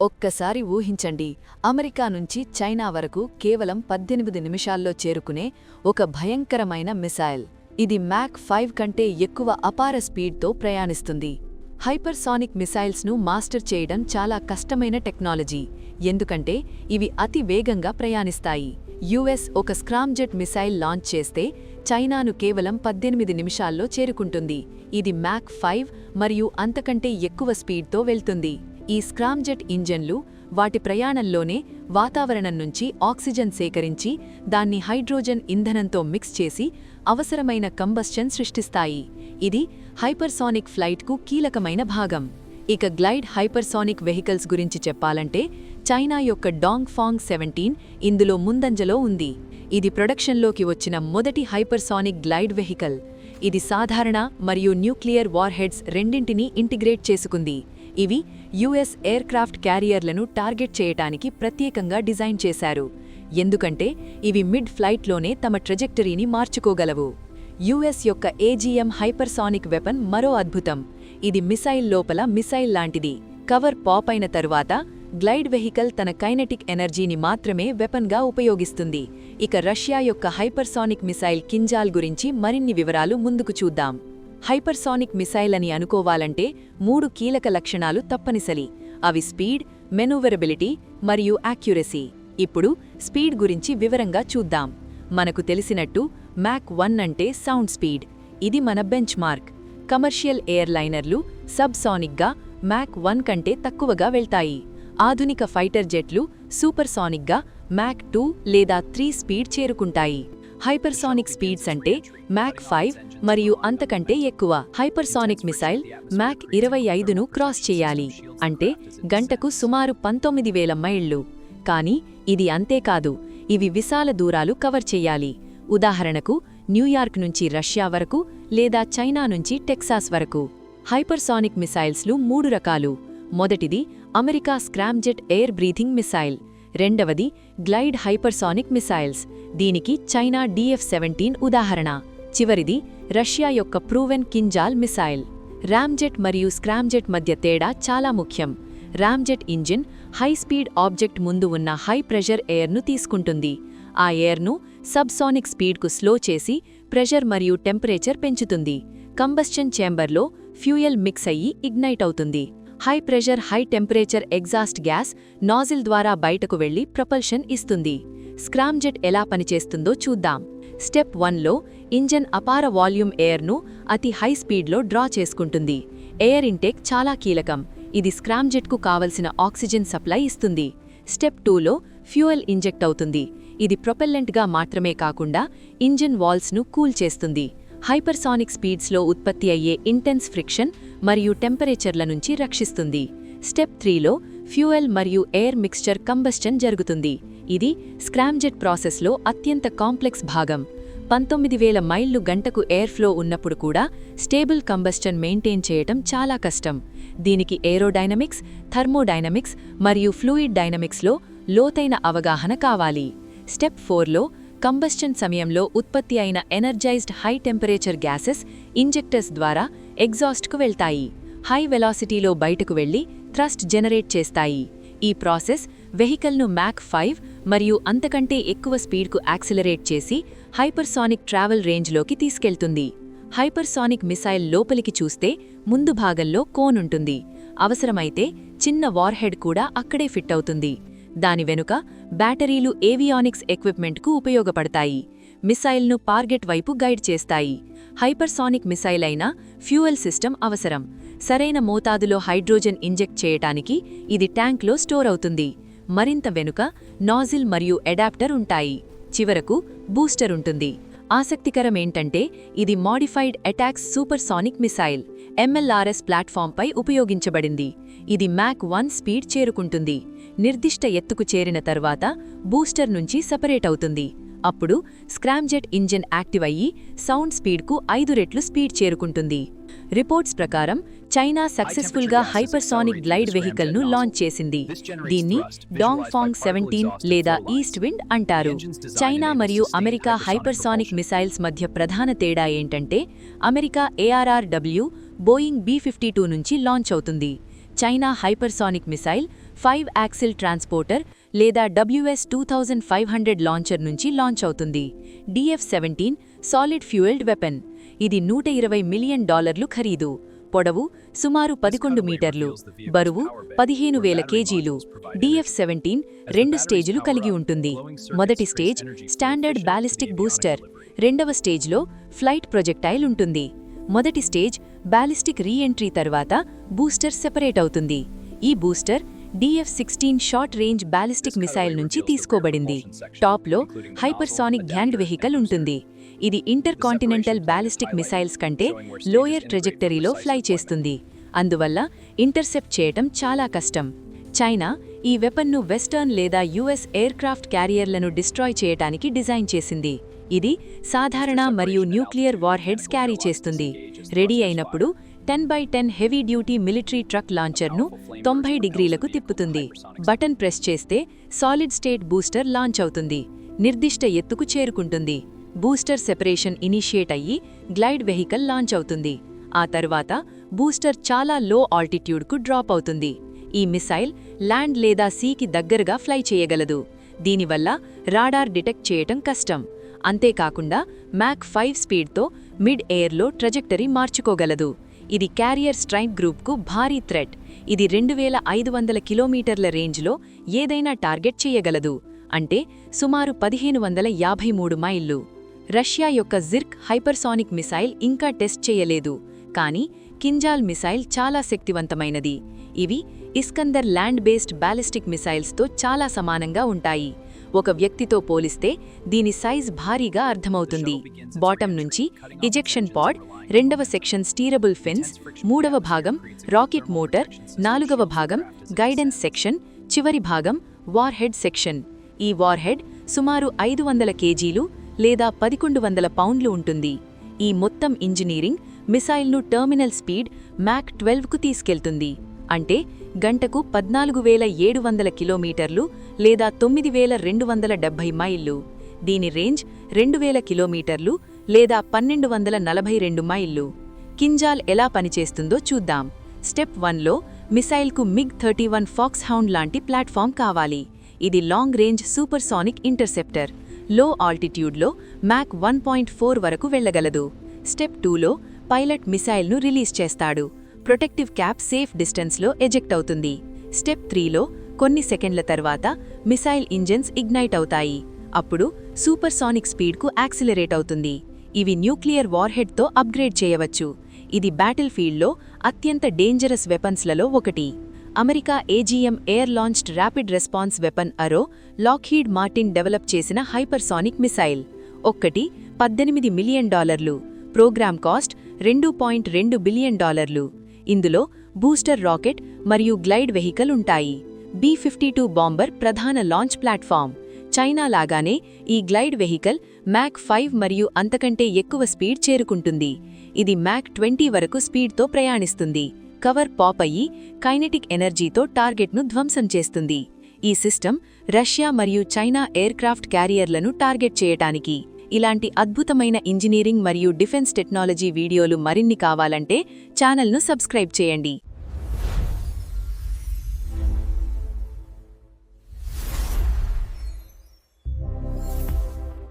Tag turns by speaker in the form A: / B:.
A: ఒక్కసారి ఊహించండి, అమెరికా నుంచి చైనా వరకు కేవలం 18 నిమిషాల్లో చేరుకునే ఒక భయంకరమైన మిసైల్. ఇది మ్యాక్ 5 కంటే ఎక్కువ అపార స్పీడ్తో ప్రయాణిస్తుంది. హైపర్సానిక్ మిసైల్స్ను మాస్టర్ చేయడం చాలా కష్టమైన టెక్నాలజీ, ఎందుకంటే ఇవి అతి వేగంగా ప్రయాణిస్తాయి. యుఎస్ ఒక స్క్రామ్జెట్ మిసైల్ లాంచ్ చేస్తే చైనాను కేవలం 18 నిమిషాల్లో చేరుకుంటుంది. ఇది మ్యాక్ 5 మరియు అంతకంటే ఎక్కువ స్పీడ్తో వెళ్తుంది. ఈ స్క్రామ్జెట్ ఇంజన్లు వాటి ప్రయాణంలోనే వాతావరణం నుంచి ఆక్సిజన్ సేకరించి దాన్ని హైడ్రోజన్ ఇంధనంతో మిక్స్ చేసి అవసరమైన కంబస్షన్ సృష్టిస్తాయి. ఇది హైపర్సానిక్ ఫ్లైట్కు కీలకమైన భాగం. ఇక గ్లైడ్ హైపర్సానిక్ వెహికల్స్ గురించి చెప్పాలంటే చైనా యొక్క డాంగ్ఫాంగ్ 17 ఇందులో ముందంజలో ఉంది. ఇది ప్రొడక్షన్లోకి వచ్చిన మొదటి హైపర్సానిక్ గ్లైడ్ వెహికల్. ఇది సాధారణ మరియు న్యూక్లియర్ వార్హెడ్స్ రెండింటినీ ఇంటిగ్రేట్ చేసుకుంది. ఇవి యుఎస్ ఎయిర్క్రాఫ్ట్ క్యారియర్లను టార్గెట్ చేయటానికి ప్రత్యేకంగా డిజైన్ చేశారు, ఎందుకంటే ఇవి మిడ్ ఫ్లైట్లోనే తమ ట్రెజెక్టరీని మార్చుకోగలవు. యుఎస్ యొక్క ఏజీఎం హైపర్సానిక్ వెపన్ మరో అద్భుతం. ఇది మిసైల్ లోపల మిసైల్ లాంటిది. కవర్ పాప్ అయిన తరువాత గ్లైడ్ వెహికల్ తన కైనెటిక్ ఎనర్జీని మాత్రమే వెపన్గా ఉపయోగిస్తుంది. ఇక రష్యా యొక్క హైపర్సానిక్ మిసైల్ కింజాల్ గురించి మరిన్ని వివరాలు ముందుకు చూద్దాం. హైపర్సానిక్ మిసైల్ అని అనుకోవాలంటే 3 కీలక లక్షణాలు తప్పనిసరి. అవి స్పీడ్, మెనూవరబిలిటీ మరియు యాక్యురసీ. ఇప్పుడు స్పీడ్ గురించి వివరంగా చూద్దాం. మనకు తెలిసినట్టు మ్యాక్ 1 అంటే సౌండ్ స్పీడ్. ఇది మన బెంచ్ మార్క్. కమర్షియల్ ఎయిర్లైనర్లు సబ్సానిక్గా మ్యాక్ 1 కంటే తక్కువగా వెళ్తాయి. ఆధునిక ఫైటర్ జెట్లు సూపర్సానిక్గా మ్యాక్ 2 లేదా 3 స్పీడ్ చేరుకుంటాయి. హైపర్సానిక్ స్పీడ్స్ అంటే మ్యాక్ 5 మరియు అంతకంటే ఎక్కువ. హైపర్సానిక్ మిసైల్ మ్యాక్ 25ను క్రాస్ చేయాలి, అంటే గంటకు సుమారు 19,000 మైళ్ళు. కానీ ఇది అంతేకాదు, ఇవి విశాల దూరాలు కవర్ చెయ్యాలి. ఉదాహరణకు న్యూయార్క్ నుంచి రష్యా వరకు లేదా చైనా నుంచి టెక్సాస్ వరకు. హైపర్సానిక్ మిసైల్స్లు 3 రకాలు. మొదటిది America scramjet air breathing missile. రెండవది గ్లైడ్ హైపర్సానిక్ మిసైల్స్. దీనికి చైనా DF-17 ఉదాహరణ. చివరిది రష్యా యొక్క ప్రూవెన్ కింజాల్ మిసైల్. రామ్జెట్ మరియు స్క్రామ్జెట్ మధ్య తేడా చాలా ముఖ్యం. Ramjet engine high speed object ముందు ఉన్న హై ప్రెషర్ ఎయిర్ను తీసుకుంటుంది. ఆ ఎయిర్ను సబ్సానిక్ స్పీడ్కు స్లో చేసి ప్రెషర్ మరియు టెంపరేచర్ పెంచుతుంది. కంబస్షన్ చేంబర్లో ఫ్యూయల్ మిక్స్ అయ్యి ఇగ్నైట్ అవుతుంది. High pressure high temperature exhaust gas nozzle ద్వారా బయటకు వెళ్లి ప్రపల్షన్ ఇస్తుంది. స్క్రామ్జెట్ ఎలా పనిచేస్తుందో చూద్దాం. స్టెప్ 1లో ఇంజన్ అపార వాల్యూమ్ ఎయిర్ను అతి హై స్పీడ్లో డ్రా చేసుకుంటుంది. ఎయిర్ ఇంటేక్ చాలా కీలకం. ఇది స్క్రామ్జెట్కు కావలసిన ఆక్సిజన్ సప్లై ఇస్తుంది. స్టెప్ 2లో ఫ్యూయల్ ఇంజెక్ట్ అవుతుంది. ఇది ప్రొపెల్లెంట్గా మాత్రమే కాకుండా ఇంజన్ వాల్స్ను కూల్ చేస్తుంది. హైపర్సానిక్ స్పీడ్స్లో ఉత్పత్తి అయ్యే ఇంటెన్స్ ఫ్రిక్షన్ మరియు టెంపరేచర్ల నుంచి రక్షిస్తుంది. స్టెప్ 3లో ఫ్యూయల్ మరియు ఎయిర్ మిక్స్చర్ కంబస్షన్ జరుగుతుంది. ఇది స్క్రామ్జెట్ ప్రాసెస్లో అత్యంత కాంప్లెక్స్ భాగం. 19,000 మైళ్లు గంటకు ఎయిర్ ఫ్లో ఉన్నప్పుడు కూడా స్టేబుల్ కంబస్షన్ మెయింటైన్ చేయటం చాలా కష్టం. దీనికి ఏరోడైనమిక్స్, థర్మోడైనమిక్స్ మరియు ఫ్లూయిడ్ డైనమిక్స్లో లోతైన అవగాహన కావాలి. స్టెప్ 4లో కంబస్షన్ సమయంలో ఉత్పత్తి అయిన energised high temperature gases injectors ద్వారా ఎగ్జాస్ట్కు వెళ్తాయి. హై వెలాసిటీలో బయటకు వెళ్లి థ్రస్ట్ జనరేట్ చేస్తాయి. ఈ ప్రాసెస్ వెహికల్ను మ్యాక్ 5 మరియు అంతకంటే ఎక్కువ స్పీడ్కు యాక్సిలరేట్ చేసి హైపర్సానిక్ ట్రావెల్ రేంజ్లోకి తీసుకెళ్తుంది. హైపర్సానిక్ మిసైల్ లోపలికి చూస్తే ముందు భాగంలో కోన్ ఉంటుంది. అవసరమైతే చిన్న వార్హెడ్ కూడా అక్కడే ఫిట్ అవుతుంది. దాని వెనుక బ్యాటరీలు ఏవియానిక్స్ ఎక్విప్మెంట్కు ఉపయోగపడతాయి. మిసైల్ను టార్గెట్ వైపు గైడ్ చేస్తాయి. హైపర్సానిక్ మిసైల్ అయినా ఫ్యూయల్ సిస్టమ్ అవసరం. సరైన మోతాదులో హైడ్రోజన్ ఇంజెక్ట్ చేయటానికి ఇది ట్యాంక్లో స్టోర్ అవుతుంది. మరింత వెనుక నాజిల్ మరియు అడాప్టర్ ఉంటాయి. చివరకు బూస్టర్ ఉంటుంది. ఆసక్తికరమేంటంటే ఇది modified attacks supersonic missile MLRS ప్లాట్ఫాంపై ఉపయోగించబడింది. ఇది మ్యాక్ 1 స్పీడ్ చేరుకుంటుంది. నిర్దిష్ట ఎత్తుకు చేరిన తర్వాత బూస్టర్ నుంచి సెపరేట్ అవుతుంది. అప్పుడు స్క్రామ్జెట్ ఇంజిన్ యాక్టివ్ అయ్యి సౌండ్ స్పీడ్కు 5 రెట్లు స్పీడ్ చేరుకుంటుంది. రిపోర్ట్స్ ప్రకారం చైనా సక్సెస్ఫుల్గా హైపర్సానిక్ గ్లైడ్ వెహికల్ను లాంచ్ చేసింది. దీన్ని డాంగ్ఫాంగ్ 17 లేదా ఈస్ట్ విండ్ అంటారు. చైనా మరియు అమెరికా హైపర్సానిక్ మిసైల్స్ మధ్య ప్రధాన తేడా ఏంటంటే అమెరికా ARRW బోయింగ్ B-52 నుంచి లాంచ్ అవుతుంది. China hypersonic missile 5 axle transporter లేదా WS-2500 లాంచర్ నుంచి లాంచ్ అవుతుంది. DF-17 solid fuelled weapon. ఇది $120 మిలియన్ ఖరీదు. పొడవు సుమారు 11 మీటర్లు, బరువు 15,000 కేజీలు. DF-17 2 స్టేజులు కలిగి ఉంటుంది. మొదటి స్టేజ్ స్టాండర్డ్ బ్యాలిస్టిక్ బూస్టర్, రెండవ స్టేజ్లో ఫ్లైట్ ప్రొజెక్టైల్ ఉంటుంది. మొదటి స్టేజ్ బ్యాలిస్టిక్ రీఎంట్రీ తర్వాత బూస్టర్ సెపరేట్ అవుతుంది. ఈ booster DF-16 short range ballistic missile నుంచి తీసుకోబడింది. టాప్లో హైపర్సానిక్ గ్యాండ్ వెహికల్ ఉంటుంది. ఇది ఇంటర్ కాంటినెంటల్ బ్యాలిస్టిక్ మిసైల్స్ కంటే లోయర్ ట్రెజెక్టరీలో ఫ్లై చేస్తుంది. అందువల్ల ఇంటర్సెప్ట్ చేయటం చాలా కష్టం. చైనా ఈ వెపన్ను వెస్టర్న్ లేదా US ఎయిర్క్రాఫ్ట్ క్యారియర్లను డిస్ట్రాయ్ చేయటానికి డిజైన్ చేసింది. ఇది సాధారణ మరియు న్యూక్లియర్ వార్హెడ్స్ క్యారీ చేస్తుంది. రెడీ అయినప్పుడు 10x10 heavy duty military truck లాంచర్ను 90 డిగ్రీలకు తిప్పుతుంది. బటన్ ప్రెస్ చేస్తే సాలిడ్ స్టేట్ బూస్టర్ లాంచ్ అవుతుంది. నిర్దిష్ట ఎత్తుకు చేరుకుంటుంది. బూస్టర్ సెపరేషన్ ఇనిషియేట్ అయ్యి గ్లైడ్ వెహికల్ లాంచ్ అవుతుంది. ఆ తర్వాత బూస్టర్ చాలా లో ఆల్టిట్యూడ్కు డ్రాప్ అవుతుంది. ఈ మిసైల్ ల్యాండ్ లేదా సీకి దగ్గరగా ఫ్లై చేయగలదు. దీనివల్ల రాడార్ డిటెక్ట్ చేయటం కష్టం. అంతేకాకుండా మ్యాక్ 5 స్పీడ్తో మిడ్ ఎయిర్లో ట్రజెక్టరీ మార్చుకోగలదు. ఇది క్యారియర్ స్ట్రైక్ గ్రూప్కు భారీ థ్రెట్. ఇది 2500 కిలోమీటర్ల రేంజ్లో ఏదైనా టార్గెట్ చేయగలదు, అంటే సుమారు 1553 మైళ్ళు. రష్యా యొక్క జిర్క్ హైపర్సానిక్ మిసైల్ ఇంకా టెస్ట్ చేయలేదు, కానీ కింజాల్ మిసైల్ చాలా శక్తివంతమైనది. ఇవి ఇస్కందర్ ల్యాండ్ బేస్డ్ బ్యాలిస్టిక్ మిసైల్స్తో చాలా సమానంగా ఉంటాయి. ఒక వ్యక్తితో పోలిస్తే దీని సైజ్ భారీగా అర్థమవుతుంది. బాటమ్ నుంచి ఇజెక్షన్ పాడ్, రెండవ సెక్షన్ స్టీరబుల్ ఫిన్స్, మూడవ భాగం రాకెట్ మోటార్, నాలుగవ భాగం గైడెన్స్ సెక్షన్, చివరి భాగం వార్హెడ్ సెక్షన్. ఈ వార్హెడ్ సుమారు 500 కేజీలు లేదా 1100 పౌండ్లు ఉంటుంది. ఈ మొత్తం ఇంజనీరింగ్ మిసైల్ను టెర్మినల్ స్పీడ్ మ్యాక్ 12కు తీసుకెళ్తుంది, అంటే గంటకు 14,700 కిలోమీటర్లు లేదా 9,270 మైళ్ళు. దీని రేంజ్ 2,000 కిలోమీటర్లు లేదా 1,242 మైళ్ళు. కింజాల్ ఎలా పనిచేస్తుందో చూద్దాం. స్టెప్ 1లో మిసైల్కు MiG-31 ఫాక్స్ హౌండ్ లాంటి ప్లాట్ఫామ్ కావాలి. ఇది లాంగ్ రేంజ్ సూపర్సానిక్ ఇంటర్సెప్టర్. లో ఆల్టిట్యూడ్లో మ్యాక్ 1.4 వరకు వెళ్లగలదు. స్టెప్ 2లో పైలట్ మిసైల్ను రిలీజ్ చేస్తాడు. ప్రొటెక్టివ్ క్యాప్ సేఫ్ డిస్టెన్స్లో ఎజెక్ట్ అవుతుంది. స్టెప్ 3లో కొన్ని సెకండ్ల తర్వాత మిసైల్ ఇంజిన్స్ ఇగ్నైట్ అవుతాయి. అప్పుడు సూపర్సానిక్ స్పీడ్కు యాక్సిలరేట్ అవుతుంది. ఇవి న్యూక్లియర్ వార్హెడ్తో అప్గ్రేడ్ చేయవచ్చు. ఇది బ్యాటిల్ ఫీల్డ్లో అత్యంత డేంజరస్ వెపన్స్లలో ఒకటి. America AGM air launched rapid response weapon arrow Lockheed Martin develop చేసిన హైపర్సానిక్ మిసైల్. ఒక్కటి $18 మిలియన్, ప్రోగ్రామ్ కాస్ట్ $2.2 బిలియన్. ఇందులో బూస్టర్ రాకెట్ మరియు గ్లైడ్ వెహికల్ ఉంటాయి. B-52 బాంబర్ ప్రధాన లాంచ్ ప్లాట్ఫామ్. చైనా లాగానే ఈ గ్లైడ్ వెహికల్ మ్యాక్ 5 మరియు అంతకంటే ఎక్కువ స్పీడ్ చేరుకుంటుంది. ఇది మ్యాక్ 20 వరకు స్పీడ్తో ప్రయాణిస్తుంది. కవర్ పాప్ అయ్యి కైనెటిక్ ఎనర్జీతో టార్గెట్ను ధ్వంసం చేస్తుంది. ఈ సిస్టమ్ రష్యా మరియు చైనా ఎయిర్క్రాఫ్ట్ క్యారియర్లను టార్గెట్ చేయటానికి. ఇలాంటి అద్భుతమైన ఇంజనీరింగ్ మరియు డిఫెన్స్ టెక్నాలజీ వీడియోలు మరిన్ని కావాలంటే ఛానల్ను సబ్స్క్రైబ్ చేయండి.